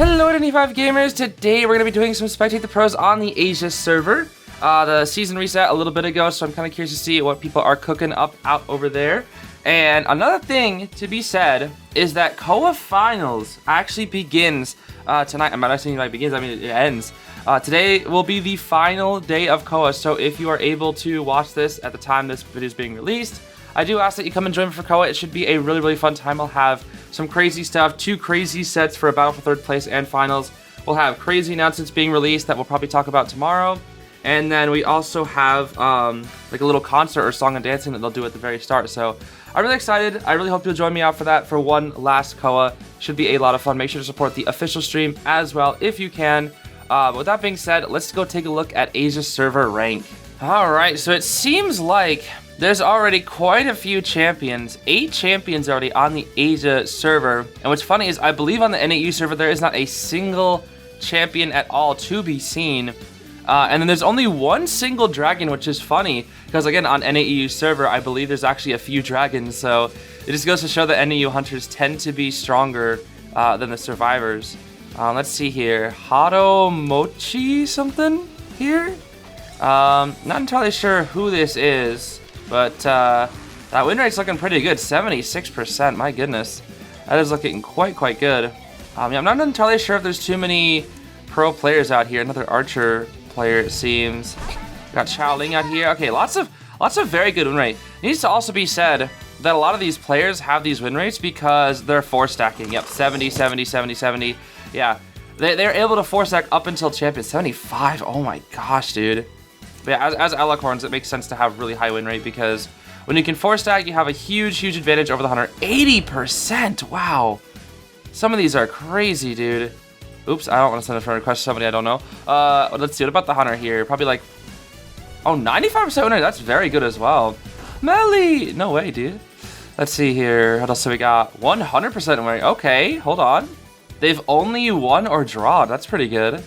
Hello 95 gamers, today we're going to be doing some Spectate the Pros on the Asia server. The season reset a little bit ago, so I'm kind of curious to see what people are cooking up out over there. And another thing to be said is that KOA Finals actually begins tonight. I'm not saying it begins, I mean it ends. Today will be the final day of KOA, so if you are able to watch this at the time this video is being released, I do ask that you come and join me for KOA. It should be a really fun time. I'll have some crazy stuff, 2 crazy sets for a battle for 3rd place and finals. We'll have crazy announcements being released that we'll probably talk about tomorrow. And then we also have like a little concert or song and dancing that they'll do at the very start. So I'm really excited. I really hope you'll join me out for that for one last KOA. Should be a lot of fun. Make sure to support the official stream as well if you can. With that being said, let's go take a look at Asia server rank. Alright, so it seems like there's already quite a few champions. 8 champions already on the Asia server. And what's funny is I believe on the NAU server there is not a single champion at all to be seen. And then there's only 1 single dragon, which is funny because again on NAU server I believe there's actually a few dragons. So it just goes to show that NAU hunters tend to be stronger than the survivors. Let's see here. Hado Mochi something here? Not entirely sure who this is. But that win rate's looking pretty good, 76%, my goodness. That is looking quite good. Yeah, I'm not entirely sure if there's too many pro players out here. Another archer player, it seems. Got Xiaoling out here. Okay, lots of very good win rate. It needs to also be said that a lot of these players have these win rates because they're 4-stacking. Yep, 70, 70, 70, 70. Yeah, they're able to 4-stack up until champion. 75, oh my gosh, dude. But yeah, as Alicorns, it makes sense to have really high win rate because when you can 4-stack, you have a huge advantage over the hunter. 80%, wow. Some of these are crazy, dude. Oops, I don't want to send a friend request to somebody I don't know. Let's see, what about the hunter here? Probably like, oh, 95% win rate, that's very good as well. Melly, no way, dude. Let's see here, what else do we got? 100% win rate, okay, hold on. They've only won or drawn, that's pretty good.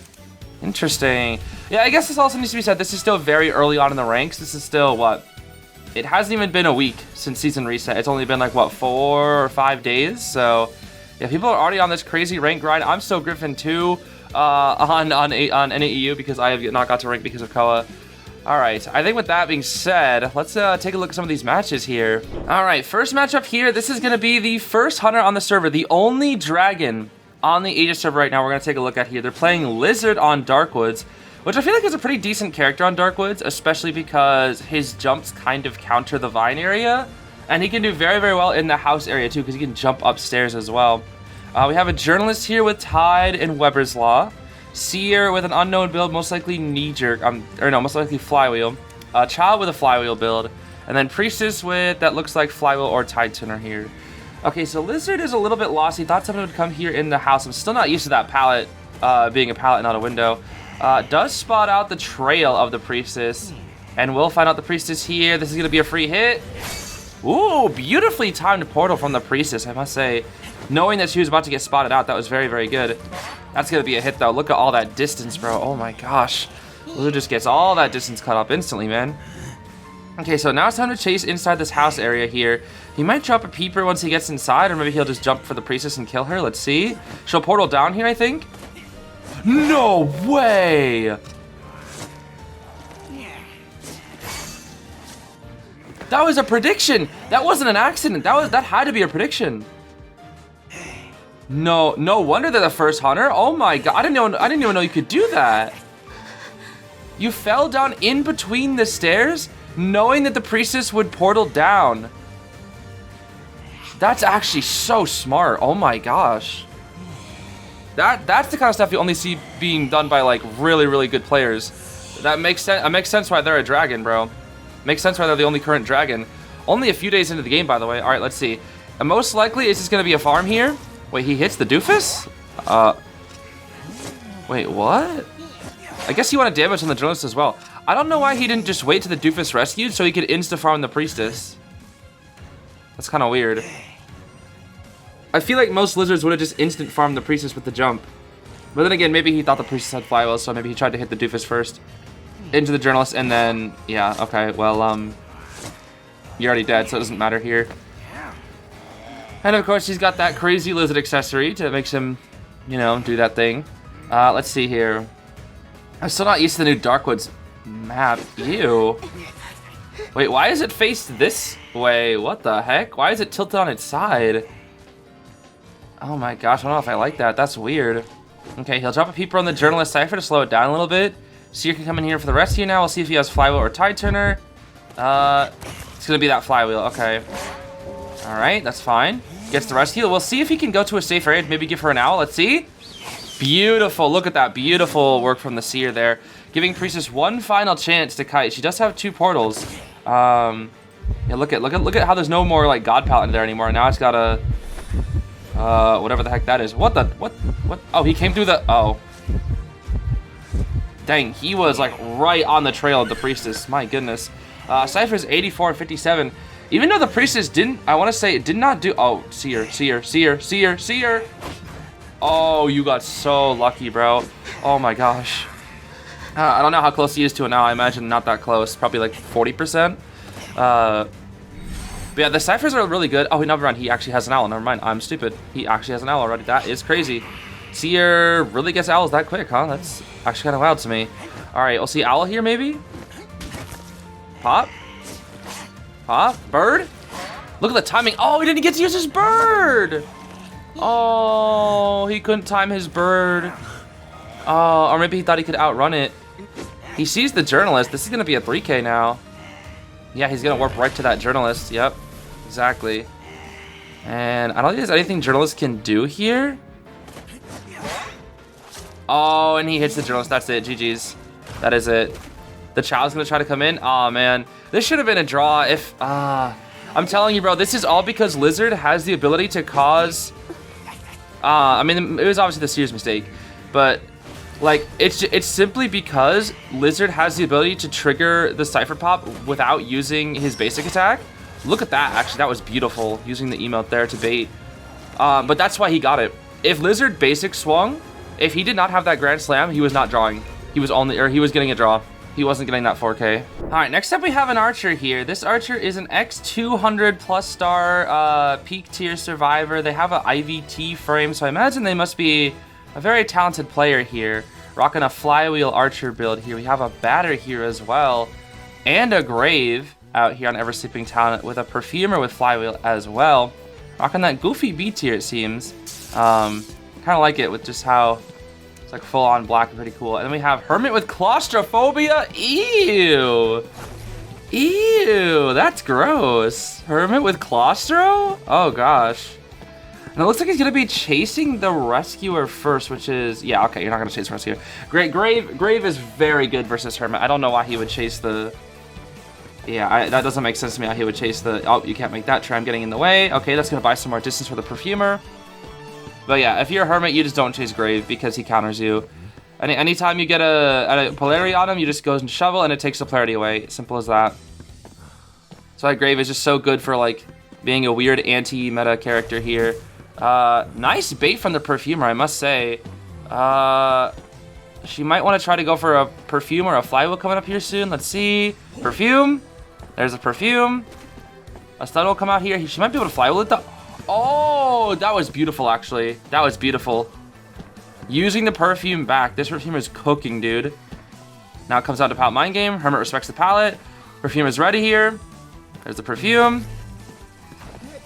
Interesting. Yeah, I guess this also needs to be said. This is still very early on in the ranks. This is still, what? It hasn't even been a week since season reset. It's only been like, what, 4 or 5 days? So, yeah, people are already on this crazy rank grind. I'm still Griffin 2 on NAEU because I have not got to rank because of KOA. Alright, I think with that being said, let's take a look at some of these matches here. Alright, first matchup here. This is going to be the first hunter on the server. The only dragon on the Asia server right now we're going to take a look at here. They're playing Lizard on Darkwoods, which I feel like is a pretty decent character on Darkwoods, especially because his jumps kind of counter the vine area, and he can do very well in the house area too, because he can jump upstairs as well. We have a journalist here with Tide and Weber's Law, Seer with an unknown build, most likely knee-jerk, most likely flywheel, Child with a flywheel build, and then Priestess with that looks like flywheel or Tide Tuner here. Okay, so Lizard is a little bit lost. He thought someone would come here in the house. I'm still not used to that pallet being a pallet, not a window. Does spot out the trail of the Priestess, and we'll find out the Priestess here. This is going to be a free hit. Ooh, beautifully timed portal from the Priestess, I must say. Knowing that she was about to get spotted out, that was very good. That's going to be a hit, though. Look at all that distance, bro. Oh, my gosh. Lizard just gets all that distance cut up instantly, man. Okay, so now it's time to chase inside this house area here. He might drop a peeper once he gets inside, or maybe he'll just jump for the Priestess and kill her. Let's see. She'll portal down here, I think. No way! That was a prediction. That wasn't an accident. That had to be a prediction. No wonder they're the first hunter. Oh my god, I didn't even know you could do that. You fell down in between the stairs, knowing that the Priestess would portal down. That's actually so smart. Oh my gosh. That's the kind of stuff you only see being done by like really good players. That makes sense. It makes sense why they're a dragon, bro. Makes sense why they're the only current dragon. Only a few days into the game, by the way. All right, let's see. And most likely, it's just gonna be a farm here. Wait, he hits the doofus? Wait, what? I guess he wanted damage on the journalist as well. I don't know why he didn't just wait till the doofus rescued so he could insta-farm the Priestess. That's kind of weird. I feel like most lizards would have just instant farmed the Priestess with the jump. But then again, maybe he thought the Priestess had flywheels, so maybe he tried to hit the doofus first. Into the journalist, and then, yeah, okay, well, you're already dead, so it doesn't matter here. And of course, he's got that crazy lizard accessory that makes him you know, do that thing. Let's see here. I'm still not used to the new Darkwoods map. Ew. Wait, why is it faced this way? What the heck? Why is it tilted on its side? Oh my gosh, I don't know if I like that. That's weird. Okay, he'll drop a peeper on the Journalist Cypher to slow it down a little bit. Seer can come in here for the rescue now. We'll see if he has Flywheel or Tide Turner. It's gonna be that Flywheel. Okay. Alright, that's fine. Gets the rescue. We'll see if he can go to a safer area. Maybe give her an owl. Let's see. Beautiful. Look at that. Beautiful work from the Seer there. Giving Priestess one final chance to kite. She does have 2 portals. Yeah, look at how there's no more like God Palette in there anymore. Now it's got a whatever the heck that is. What? Oh, he came through the Dang, he was like right on the trail of the Priestess. My goodness. Cypher's 84 and 57. Even though the Priestess did not do... Oh, Seer. Oh, you got so lucky, bro. Oh my gosh. I don't know how close he is to it now. I imagine not that close. Probably like 40%. But yeah, the Cyphers are really good. Oh, never mind. He actually has an owl. Never mind. I'm stupid. He actually has an owl already. That is crazy. Seer really gets owls that quick, huh? That's actually kind of wild to me. All right, we'll see owl here maybe. Pop. Bird. Look at the timing. Oh, he didn't get to use his bird. Oh, he couldn't time his bird. Oh, or maybe he thought he could outrun it. He sees the Journalist. This is going to be a 3K now. Yeah, he's going to warp right to that Journalist. Yep, exactly. And I don't think there's anything Journalist can do here. Oh, and he hits the Journalist. That's it. GG's. That is it. The child's going to try to come in. Oh, man. This should have been a draw if... I'm telling you, bro, this is all because Lizard has the ability to cause... I mean, it was obviously the Seer's mistake. But... like, it's simply because Lizard has the ability to trigger the Cypher Pop without using his basic attack. Look at that, actually, that was beautiful, using the emote there to bait. But that's why he got it. If Lizard basic swung, if he did not have that Grand Slam, he was not drawing. He was getting a draw. He wasn't getting that 4K. All right, next up we have an Archer here. This Archer is an X200 plus star peak tier survivor. They have an IVT frame, so I imagine they must be a very talented player here. Rocking a Flywheel Archer build here. We have a Batter here as well. And a Grave out here on Ever Sleeping Talent with a Perfumer with Flywheel as well. Rocking that goofy B tier, it seems. Kind of like it with just how it's like full on black and pretty cool. And then we have Hermit with Claustrophobia. Ew. Ew, that's gross. Hermit with Claustro? Oh gosh. And it looks like he's going to be chasing the Rescuer first, which is... yeah, okay, you're not going to chase Rescuer. Great, Grave is very good versus Hermit. I don't know why he would chase the... yeah, that doesn't make sense to me how he would chase the... oh, you can't make that try. I'm getting in the way. Okay, that's going to buy some more distance for the Perfumer. But yeah, if you're a Hermit, you just don't chase Grave because he counters you. Anytime you get a polarity on him, you just go and shovel and it takes the polarity away. Simple as that. So that Grave is just so good for like being a weird anti-meta character here. Nice bait from the Perfumer, I must say. She might want to try to go for a Perfume or a Flywheel coming up here soon. Let's see. Perfume. There's a Perfume. A stun will come out here. She might be able to Flywheel it though. Oh, that was beautiful, actually. That was beautiful. Using the Perfume back. This Perfume is cooking, dude. Now it comes down to Palette Mind Game. Hermit respects the palette. Perfume is ready here. There's the Perfume.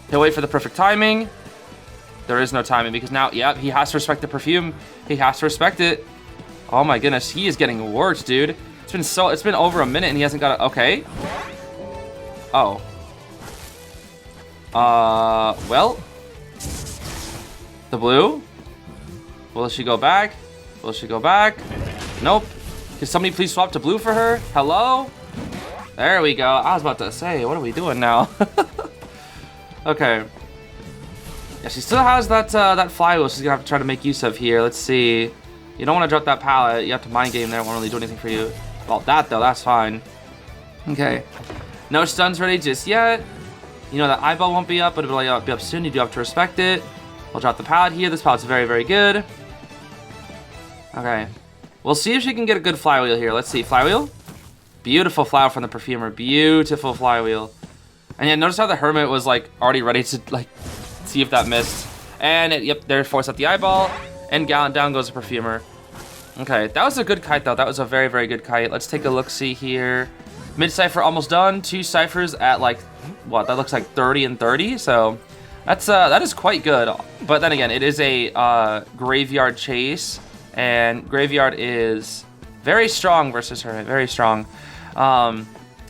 He'll wait for the perfect timing. There is no timing because now, yep, he has to respect the Perfume. He has to respect it. Oh my goodness, he is getting worked, dude. It's been over a minute and he hasn't got it. Okay. Oh. Well. The blue. Will she go back? Will she go back? Nope. Can somebody please swap to blue for her? Hello? There we go. I was about to say, what are we doing now? Okay. Yeah, she still has that Flywheel she's gonna have to try to make use of here. Let's see. You don't want to drop that pallet. You have to mind game there. It won't really do anything for you. Well, that though, that's fine. Okay. No stuns ready just yet. You know that eyeball won't be up, but it'll be up soon. You do have to respect it. We'll drop the pallet here. This pallet's very, very good. Okay. We'll see if she can get a good Flywheel here. Let's see. Flywheel. Beautiful Flywheel from the Perfumer. Beautiful Flywheel. And yeah, notice how the Hermit was like already ready to like see if that missed. And yep, there, force out the eyeball. And down goes the Perfumer. Okay, that was a good kite, though. That was a very, very good kite. Let's take a look-see here. Mid-Cypher almost done. 2 Cyphers at, like, what? That looks like 30 and 30. So that is quite good. But then again, it is a Graveyard chase. And Graveyard is very strong versus her. Very strong.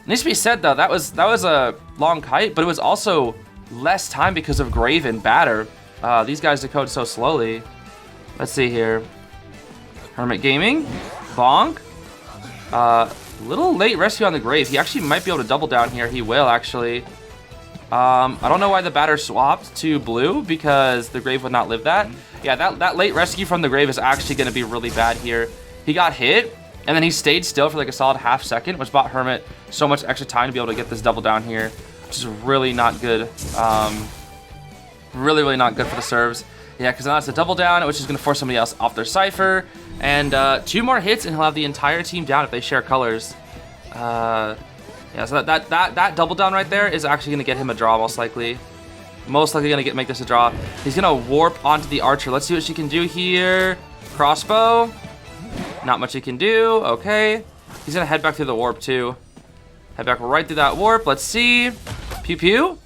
Needs to be said, though, that was a long kite, but it was also less time because of Grave and Batter. These guys decode so slowly. Let's see here. Hermit Gaming. Bonk. Little late rescue on the Grave. He actually might be able to double down here. He will, actually. I don't know why the Batter swapped to blue, because the Grave would not live that. Yeah, that late rescue from the Grave is actually going to be really bad here. He got hit, and then he stayed still for like a solid half second, which bought Hermit so much extra time to be able to get this double down here, which is really not good. Really not good for the serves. Yeah, because now it's a double down, which is going to force somebody else off their Cypher. And 2 more hits, and he'll have the entire team down if they share colors. Yeah, so that double down right there is actually going to get him a draw, most likely. Most likely going to make this a draw. He's going to warp onto the Archer. Let's see what she can do here. Crossbow. Not much he can do. Okay. He's going to head back through the warp, too. Head back right through that warp. Let's see. Pew pew.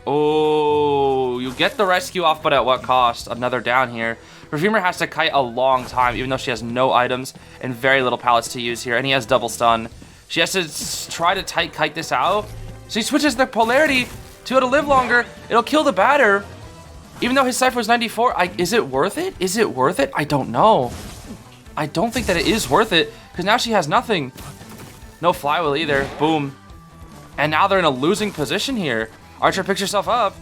Oh, you get the rescue off, but at what cost? Another down here. Perfumer has to kite a long time, even though she has no items and very little pallets to use here, and he has double stun. She has to try to tight kite this out. She switches the polarity to it to live longer. It'll kill the Batter, even though his Cypher was 94. Is it worth it? Is it worth it? I don't know. I don't think that it is worth it, because now she has nothing. No flywheel either. Boom. And now they're in a losing position here. Archer picks herself up.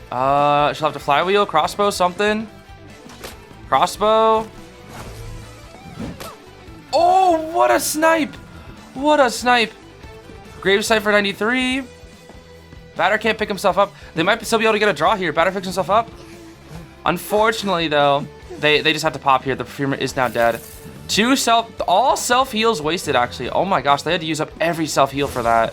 She'll have to flywheel, crossbow, something. Crossbow. Oh, what a snipe! What a snipe! Grave Cypher 93. Batter can't pick himself up. They might still be able to get a draw here. Batter picks himself up. Unfortunately, though, they just have to pop here. The Perfumer is now dead. All self-heals wasted, actually. Oh my gosh, they had to use up every self-heal for that.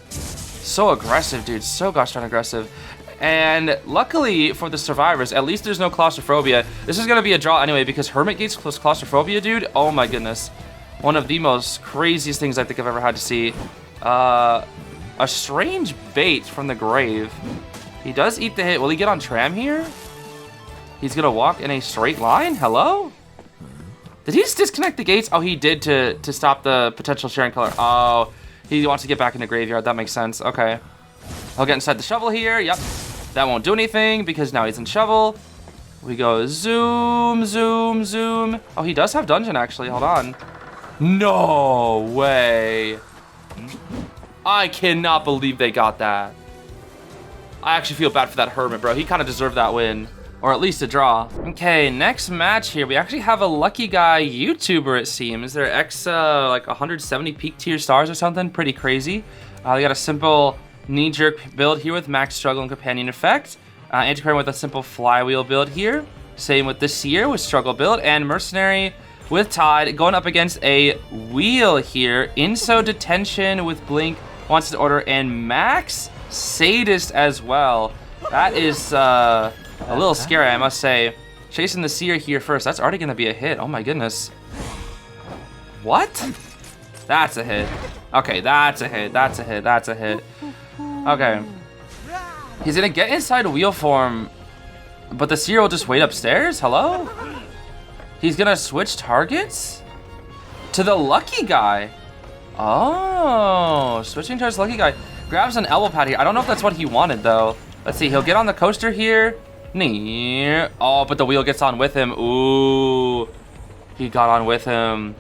So aggressive, dude. So gosh darn aggressive. And luckily for the survivors, at least there's no claustrophobia. This is going to be a draw anyway, because Hermit Gates plus claustrophobia, dude. Oh my goodness. One of the most craziest things I think I've ever had to see. A strange bait from the Grave. He does eat the hit. Will he get on tram here? He's going to walk in a straight line? Hello? Did he just disconnect the gates? Oh, he did to stop the potential sharing color. Oh, he wants to get back in the graveyard. That makes sense. Okay. He'll get inside the shovel here. Yep. That won't do anything because now he's in shovel. We go zoom, zoom, zoom. Oh, he does have dungeon, actually. Hold on. No way. I cannot believe they got that. I actually feel bad for that Hermit, bro. He kind of deserved that win. Or at least a draw. Okay, next match here. We actually have a lucky guy YouTuber, it seems. They're like 170 peak tier stars or something. Pretty crazy. They got a simple knee-jerk build here with max struggle and companion effect. Antiquarian with a simple flywheel build here. Same with the Seer with struggle build. And Mercenary with Tide going up against a wheel here. Inso Detention with Blink wants to order. And Max Sadist as well. That is a little scary, I must say. Chasing the Seer here first. That's already going to be a hit. Oh my goodness. What? That's a hit. Okay, that's a hit. That's a hit. That's a hit. Okay. He's going to get inside wheel form, but the Seer will just wait upstairs? Hello? He's going to switch targets? To the lucky guy. Oh, switching towards lucky guy. Grabs an elbow pad here. I don't know if that's what he wanted, though. Let's see. He'll get on the coaster here. Oh, but the wheel gets on with him. Ooh. He got on with him.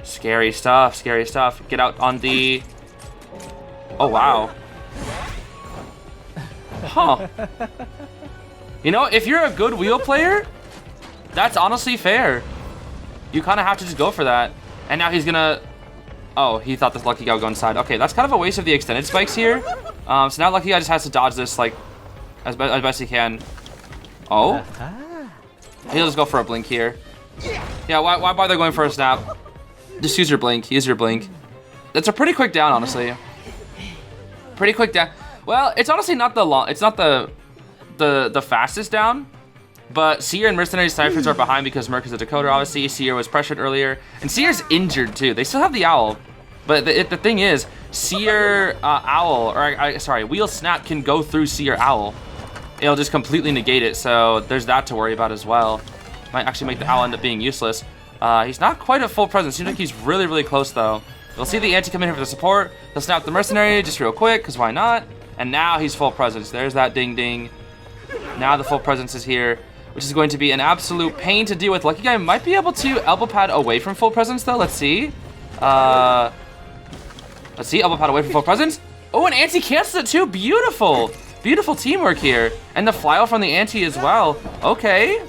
Scary stuff. Scary stuff. Get out on the... Oh, wow. Huh. You know, if you're a good wheel player, that's honestly fair. You kind of have to just go for that. And now he's gonna... Oh, he thought this lucky guy would go inside. Okay, that's kind of a waste of the extended spikes here. So now lucky guy just has to dodge this, like, as best he can. Oh? He'll just go for a blink here. Yeah, why bother going for a snap? Just use your blink. Use your blink. That's a pretty quick down, honestly. Pretty quick down. Well, it's honestly not the long. It's not the the fastest down. But Seer and Mercenary Ciphers are behind because Merc is a decoder, obviously. Seer was pressured earlier. And Seer's injured, too. They still have the Owl. But the thing is, Seer Owl, or sorry, Wheel Snap can go through Seer Owl. It'll just completely negate it, so there's that to worry about as well. Might actually make the Owl end up being useless. He's not quite at full presence. Seems like he's really, really close, though. We'll see the Anti come in here for the support. He'll snap the Mercenary just real quick, because why not? And now he's full presence. There's that ding ding. Now the full presence is here, which is going to be an absolute pain to deal with. Lucky Guy might be able to elbow pad away from full presence, though. Let's see. Elbow pad away from full presence. Oh, and Anti cancels it, too. Beautiful. Beautiful teamwork here. And the fly from the Anti as well. Okay.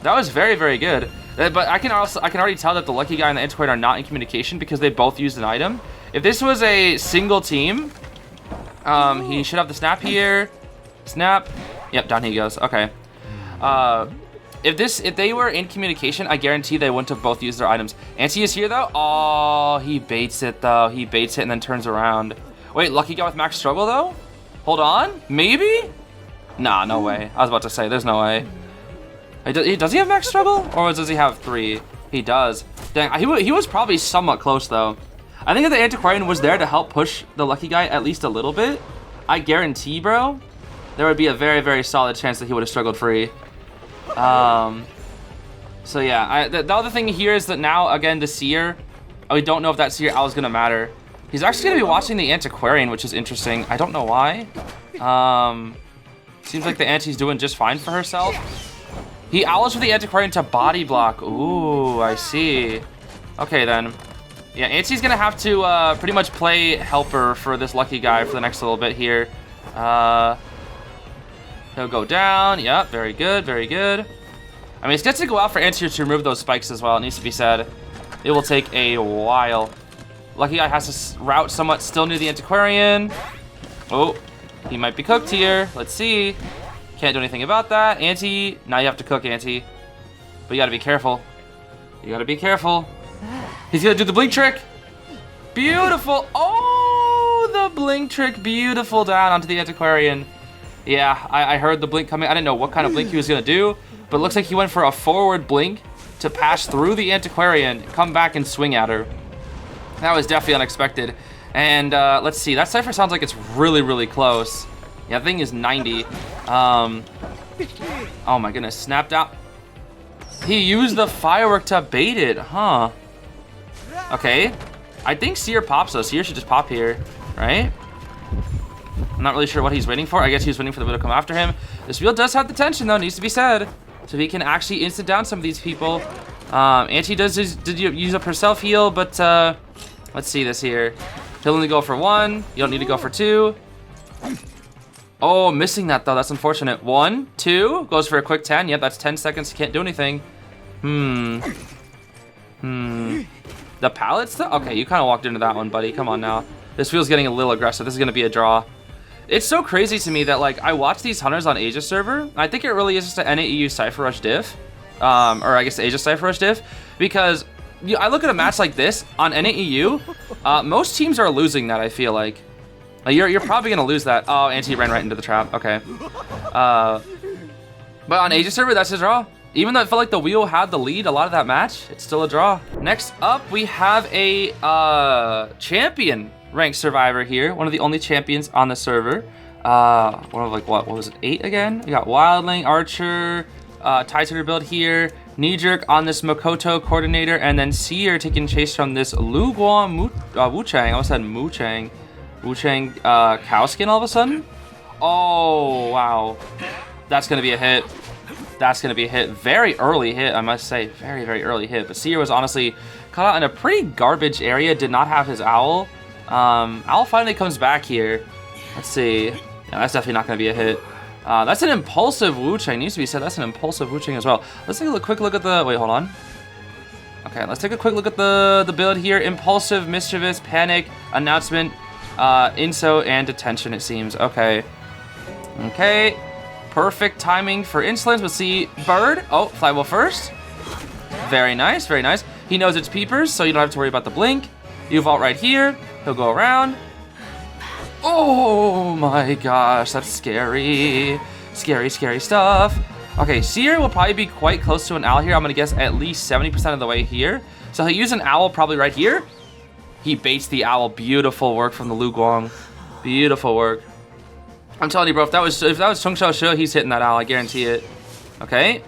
That was very, very good. But I can already tell that the Lucky Guy and the Antiquated are not in communication because they both used an item. If this was a single team, he should have the snap here. Snap. Yep, down he goes. Okay. If they were in communication, I guarantee they wouldn't have both used their items. Anti is here though. Oh, he baits it though. He baits it and then turns around. Wait, Lucky Guy with max struggle though? Hold on, maybe? Nah, no way. I was about to say, there's no way. Does he have max struggle, or does he have 3? He does. Dang, he was probably somewhat close though. I think if the Antiquarian was there to help push the Lucky Guy at least a little bit, I guarantee, bro, there would be a very, very solid chance that he would have struggled free. So yeah, the other thing here is that now, again, the Seer, we don't know if that Seer Owl is going to matter. He's actually going to be watching the Antiquarian, which is interesting. I don't know why. Seems like the Anti's doing just fine for herself. He owls for the Antiquarian to body block. Ooh, I see. Okay, then. Yeah, Anti's going to have to pretty much play helper for this Lucky Guy for the next little bit here. He'll go down. Yep, very good, very good. I mean, it's good to go out for Anti to remove those spikes as well, it needs to be said. It will take a while. Lucky Guy has to route somewhat still near the Antiquarian. Oh, he might be cooked here. Let's see. Can't do anything about that. Anti, now you have to cook, Anti. But you gotta be careful. You gotta be careful. He's gonna do the blink trick. Beautiful. Oh, the blink trick. Beautiful down onto the Antiquarian. Yeah, I heard the blink coming. I didn't know what kind of blink he was gonna do, but it looks like he went for a forward blink to pass through the Antiquarian, come back and swing at her. That was definitely unexpected. And let's see, that cipher sounds like it's really, really close. Yeah, the thing is 90. Oh my goodness, snapped out. He used the firework to bait it, huh? Okay, I think Seer pops though. Seer should just pop here, right? I'm not really sure what he's waiting for. I guess he was waiting for the wheel to come after him. This wheel does have the tension though, needs to be said. So he can actually instant down some of these people. Anti did use up her self heal, but let's see this here. He'll only go for 1. You don't need to go for 2. Oh, missing that though. That's unfortunate. 1, 2, goes for a quick 10. Yep, that's 10 seconds. He can't do anything. The pallets though? Okay, you kind of walked into that one, buddy. Come on now. This wheel's getting a little aggressive. This is gonna be a draw. It's so crazy to me that like I watch these hunters on Asia server. I think it really is just an NAEU Cypher Rush diff, or I guess Asia Cypher Rush diff, because I look at a match like this on NAEU. Most teams are losing that. I feel like you're probably gonna lose that. Oh, Anti ran right into the trap. Okay, but on Asia server, that's a draw. Even though it felt like the wheel had the lead a lot of that match, it's still a draw. Next up, we have a champion ranked survivor here. One of the only champions on the server. What was it, 8 again? We got Wildling, Archer, Tighter build here, Knee Jerk on this Makoto coordinator, and then Seer taking chase from this Lu Guan Wuchang. I almost said Wuchang. Wuchang cow skin all of a sudden? Oh, wow. That's gonna be a hit. That's going to be a hit. Very early hit, I must say. Very, very early hit. But Seer was honestly caught out in a pretty garbage area. Did not have his Owl. Owl finally comes back here. Let's see. Yeah, that's definitely not going to be a hit. That's an impulsive Wuchang. Needs to be said. That's an impulsive Wuchang as well. Let's take a quick look at the... Wait, hold on. Okay, let's take a quick look at the build here. Impulsive, mischievous, panic, announcement, inso, and detention, it seems. Okay. Okay. Perfect timing for insolence. We'll see Bird. Oh, Flywheel first. Very nice, very nice. He knows it's peepers, so you don't have to worry about the blink. You vault right here. He'll go around. Oh my gosh, that's scary. Scary, scary stuff. Okay, Seer will probably be quite close to an owl here. I'm gonna guess at least 70% of the way here. So he'll use an owl probably right here. He baits the owl. Beautiful work from the Lu Guang. Beautiful work. I'm telling you, bro, if that was Chung Shao Shu, he's hitting that owl. I guarantee it. Okay.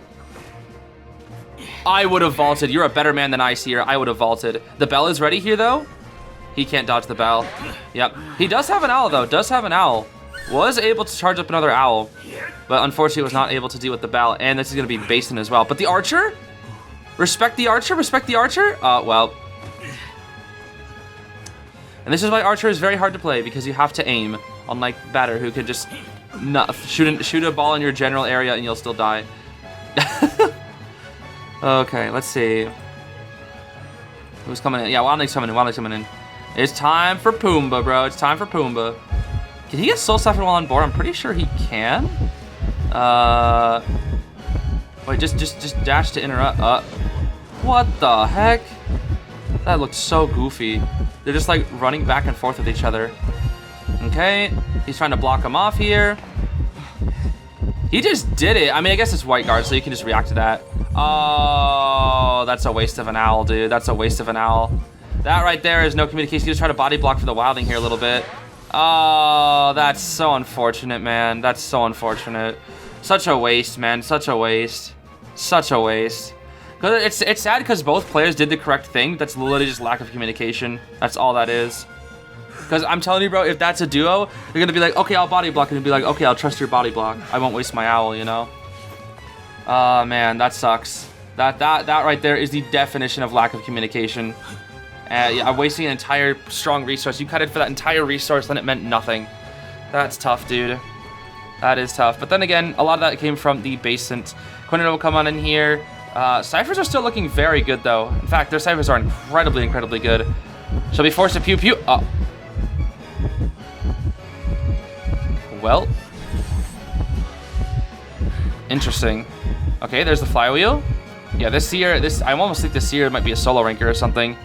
I would have vaulted. You're a better man than I, Seer. I would have vaulted. The bell is ready here, though. He can't dodge the bell. Yep. He does have an owl, though. Does have an owl. Was able to charge up another owl, but unfortunately was not able to deal with the bell. And this is going to be Basin as well. But the archer? Respect the archer? Respect the archer? Well. And this is why archer is very hard to play, because you have to aim. Unlike batter, who could just shoot a ball in your general area and you'll still die. Okay, let's see. Who's coming in? Yeah, Wildling's coming in. Wildling's coming in. It's time for Pumbaa, bro. It's time for Pumbaa. Can he get Soul Siphon while on board? I'm pretty sure he can. Wait, just dash to interrupt. What the heck? That looks so goofy. They're just like running back and forth with each other. Okay, he's trying to block him off here. He just did it. I mean, I guess it's white guard, so you can just react to that. Oh, that's a waste of an owl, dude. That's a waste of an owl. That right there is no communication. You just try to body block for the Wilding here a little bit. Oh, that's so unfortunate, man. That's so unfortunate. Such a waste, man. Such a waste. Such a waste. Cause it's sad because both players did the correct thing. That's literally just lack of communication. That's all that is. Because I'm telling you, bro, if that's a duo, you're going to be like, okay, I'll body block. And you'll be like, okay, I'll trust your body block. I won't waste my owl, you know? Man, that sucks. That right there is the definition of lack of communication. Yeah, I'm wasting an entire strong resource. You cut it for that entire resource, then it meant nothing. That's tough, dude. That is tough. But then again, a lot of that came from the basement. Corner will come on in here. Ciphers are still looking very good, though. In fact, their ciphers are incredibly, incredibly good. She'll be forced to pew-pew. Oh. Well. Interesting. Okay, there's the flywheel. Yeah, this Seer, I almost think this Seer might be a solo ranker or something.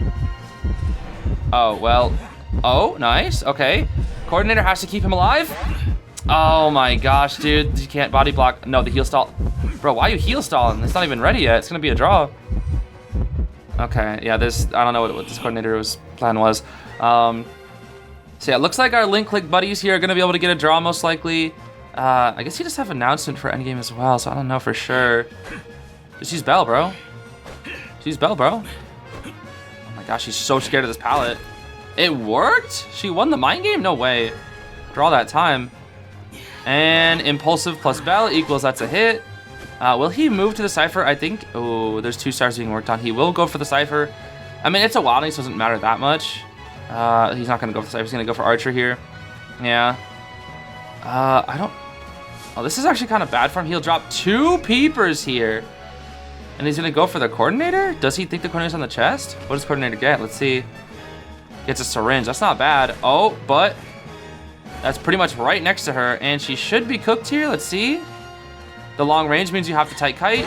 Oh, well. Oh, nice. Okay. Coordinator has to keep him alive. Oh my gosh, dude. You can't body block. No, the heal stall. Bro, why are you heal stalling? It's not even ready yet. It's going to be a draw. Okay, yeah, I don't know what this coordinator's plan was. So yeah, it looks like our link click buddies here are going to be able to get a draw most likely. I guess he just have announcement for endgame as well, so I don't know for sure. Just use Bell, bro. Just use Bell, bro. Oh my gosh, she's so scared of this pallet. It worked? She won the mind game? No way. Draw that time. And impulsive plus Bell equals that's a hit. Will he move to the Cypher? I think. Oh, there's 2 stars being worked on. He will go for the Cypher. I mean, it's a Wilding, so it doesn't matter that much. He's not going to go for the Cypher. He's going to go for Archer here. Yeah. I don't... Oh, this is actually kind of bad for him. He'll drop 2 peepers here. And he's going to go for the Coordinator? Does he think the Coordinator's on the chest? What does Coordinator get? Let's see. Gets a syringe. That's not bad. Oh, but... That's pretty much right next to her. And she should be cooked here. Let's see. The long range means you have to tight kite.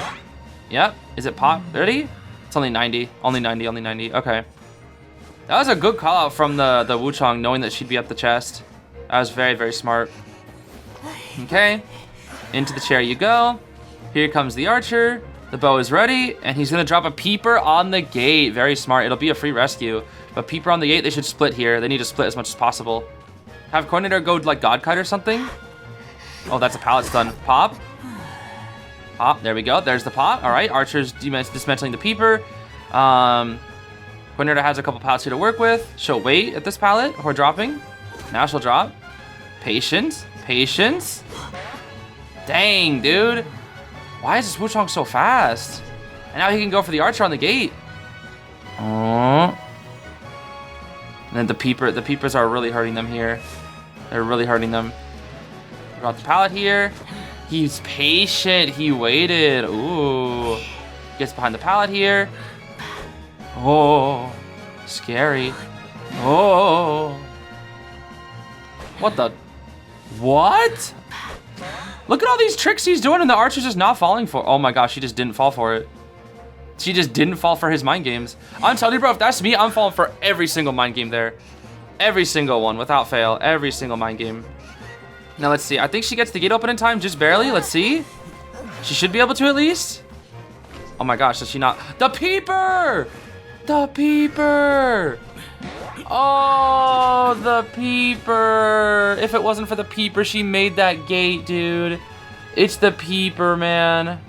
Yep. Is it pop? 30? It's only 90. Only 90. Only 90. Okay. That was a good call out from the Wuchang, knowing that she'd be up the chest. That was very, very smart. Okay. Into the chair you go. Here comes the Archer. The bow is ready. And he's going to drop a peeper on the gate. Very smart. It'll be a free rescue. But peeper on the gate, they should split here. They need to split as much as possible. Have Coordinator go like God Kite or something. Oh, that's a pallet stun. Pop. Pop. There we go. There's the pop. All right. Archer's dismantling the peeper. Coordinator has a couple pallets here to work with. She'll wait at this pallet before dropping. Now she'll drop. Patience. Patience. Dang, dude. Why is this Wuchang so fast? And now he can go for the Archer on the gate. Oh. And then the peepers are really hurting them here. They're really hurting them. Drop the pallet here. He's patient. He waited. Ooh. Gets behind the pallet here. Oh. Scary. Oh. What the? What? Look at all these tricks he's doing and the Archer's just not falling for. Oh my gosh, she just didn't fall for it. She just didn't fall for his mind games. I'm telling you, bro, if that's me, I'm falling for every single mind game there. Every single one, without fail. Every single mind game. Now let's see. I think she gets the gate open in time, just barely. Let's see. She should be able to at least. Oh my gosh, does she not? The peeper! The peeper! Oh, the peeper. If it wasn't for the peeper, she made that gate, dude. It's the peeper, man.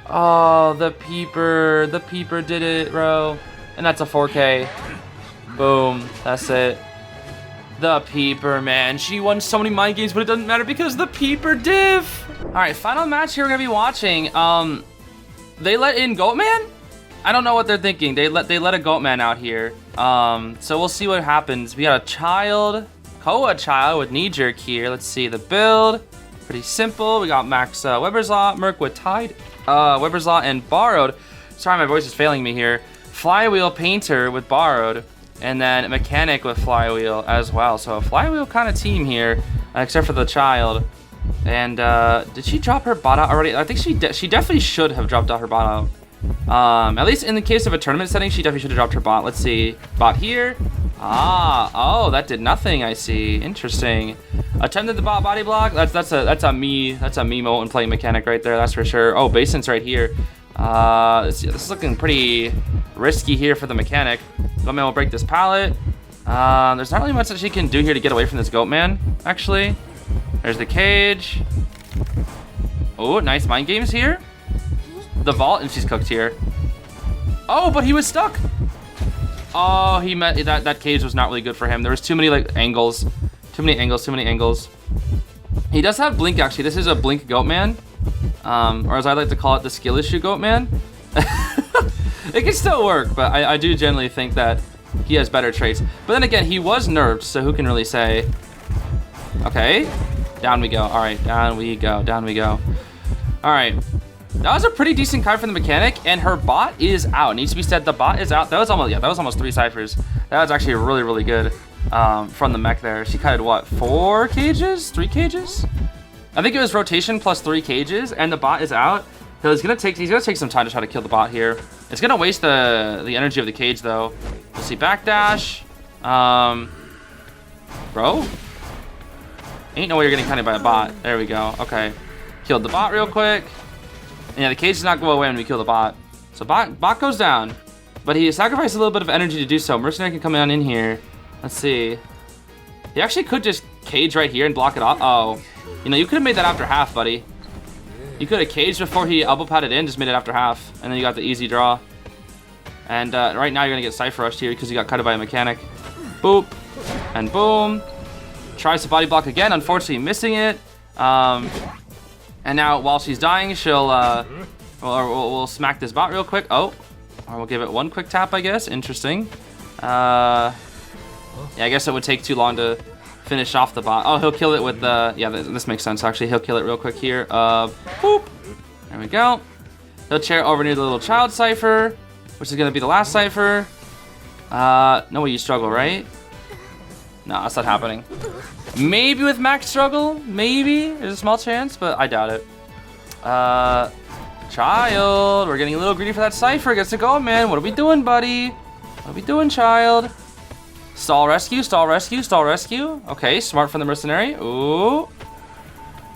Oh, the peeper. The peeper did it, bro. And that's a 4K. Boom. That's it. The peeper, man. She won so many mind games, but it doesn't matter because the peeper diff. All right, final match here we're gonna be watching. They let in Goatman? I don't know what they're thinking. They let a Goatman out here. So we'll see what happens. We got a child, Koa child with knee jerk here. Let's see the build. Pretty simple. We got Max Weber's Law, Merc with Tide, Weber's Law and Borrowed. Sorry, my voice is failing me here. Flywheel Painter with Borrowed. And then Mechanic with Flywheel as well. So a Flywheel kind of team here, except for the child. And did she drop her bot out already? I think she definitely should have dropped out her bot out. At least in the case of a tournament setting, she definitely should have dropped her bot. Let's see. Bot here. Oh, that did nothing, I see. Interesting. Attempted the bot body block. That's a me moment when playing Mechanic right there, that's for sure. Oh, Basin's right here. This is looking pretty risky here for the Mechanic. Goatman will break this pallet. There's not really much that she can do here to get away from this Goatman, actually. There's the cage. Oh, nice mind games here. The vault, and she's cooked here. Oh, but he was stuck. Oh, he met that cage was not really good for him. There was too many like angles. Too many angles. He does have blink, actually. This is a blink Goatman. Or as I like to call it, the skill issue Goatman. It can still work, but I do generally think that he has better traits. But then again, he was nerfed, so who can really say? Okay, down we go. All right, down we go. All right, that was a pretty decent card from the Mechanic, and her bot is out. It needs to be said, the bot is out. That was almost 3 ciphers. That was actually really, really good from the mech there. She kited what, 4 cages, 3 cages? I think it was rotation plus 3 cages, and the bot is out. So he's gonna take some time to try to kill the bot here. It's gonna waste the energy of the cage though. We'll see backdash. Bro, ain't no way you're getting kited by a bot. There we go. Okay, killed the bot real quick. And yeah, the cage does not go away when we kill the bot. So bot goes down, but he sacrificed a little bit of energy to do so. Mercenary can come on in here. Let's see. He actually could just cage right here and block it off. Oh, you know, you could have made that after half, buddy. You could have caged before he elbow padded in, just made it after half, and then you got the easy draw. And right now you're gonna get Cypher Rushed here because you got cut by a Mechanic. Boop, and boom. Tries to body block again, unfortunately missing it. And now while she's dying, we'll smack this bot real quick. Oh, or we'll give it one quick tap, I guess. Interesting. Yeah, I guess it would take too long to finish off the bot. Oh, he'll kill it with the, yeah, this makes sense actually. He'll kill it real quick here. Boop. There we go. He'll chair over near the little child cipher, which is gonna be the last cipher. No way you struggle, right? No, that's not happening. Maybe with max struggle, maybe. There's a small chance, but I doubt it. Child, we're getting a little greedy for that cipher. Gets to go, man. What are we doing, buddy? What are we doing, child? Stall rescue, stall rescue, stall rescue. Okay, smart from the mercenary. Ooh.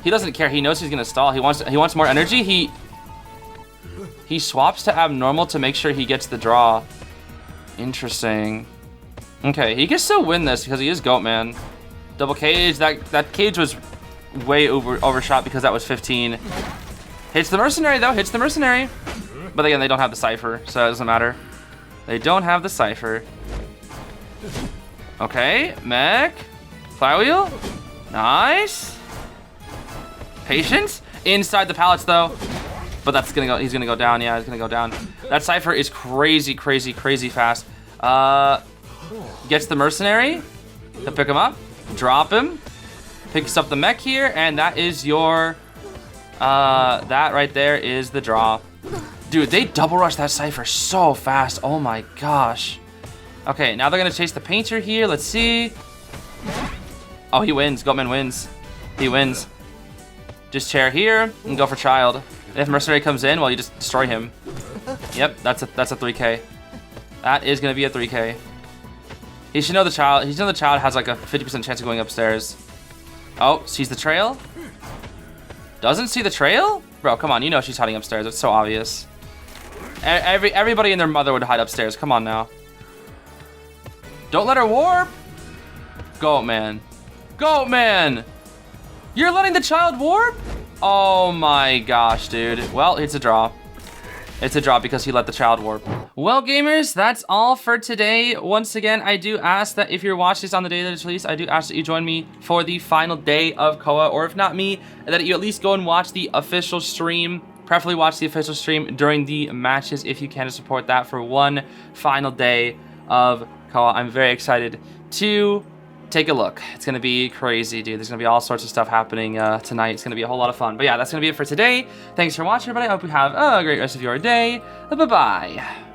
He doesn't care. He knows he's gonna stall. He wants more energy. He swaps to abnormal to make sure he gets the draw. Interesting. Okay, he can still win this because he is Goatman. Double cage. That cage was way overshot because that was 15. Hits the mercenary though. Hits the mercenary. But again, they don't have the cipher, so it doesn't matter. They don't have the cipher. Okay, mech, flywheel, nice. Patience inside the pallets though, but that's gonna go. He's gonna go down. Yeah, he's gonna go down. That cipher is crazy, crazy, crazy fast. Gets the mercenary. He'll pick him up, drop him, picks up the mech here, and that is your. That right there is the draw. Dude, they double rush that cipher so fast. Oh my gosh. Okay, now they're gonna chase the painter here. Let's see. Oh, he wins. Goatman wins. He wins. Just chair here and go for child. If mercenary comes in, well, you just destroy him. Yep, that's a 3K. That is gonna be a 3K. He should know the child. He should know the child has like a 50% chance of going upstairs. Oh, sees the trail? Doesn't see the trail? Bro, come on, you know she's hiding upstairs. It's so obvious. Everybody and their mother would hide upstairs. Come on now. Don't let her warp. Goatman. Goatman! You're letting the child warp? Oh my gosh, dude. Well, it's a draw. It's a draw because he let the child warp. Well, gamers, that's all for today. Once again, I do ask that if you're watching this on the day that it's released, I do ask that you join me for the final day of Koa, or if not me, that you at least go and watch the official stream. Preferably watch the official stream during the matches if you can, to support that for one final day of Koa. I'm very excited to take a look. It's gonna be crazy, dude. There's gonna be all sorts of stuff happening tonight. It's gonna be a whole lot of fun. But yeah, that's gonna be it for today. Thanks for watching, everybody. I hope you have a great rest of your day. Bye-bye.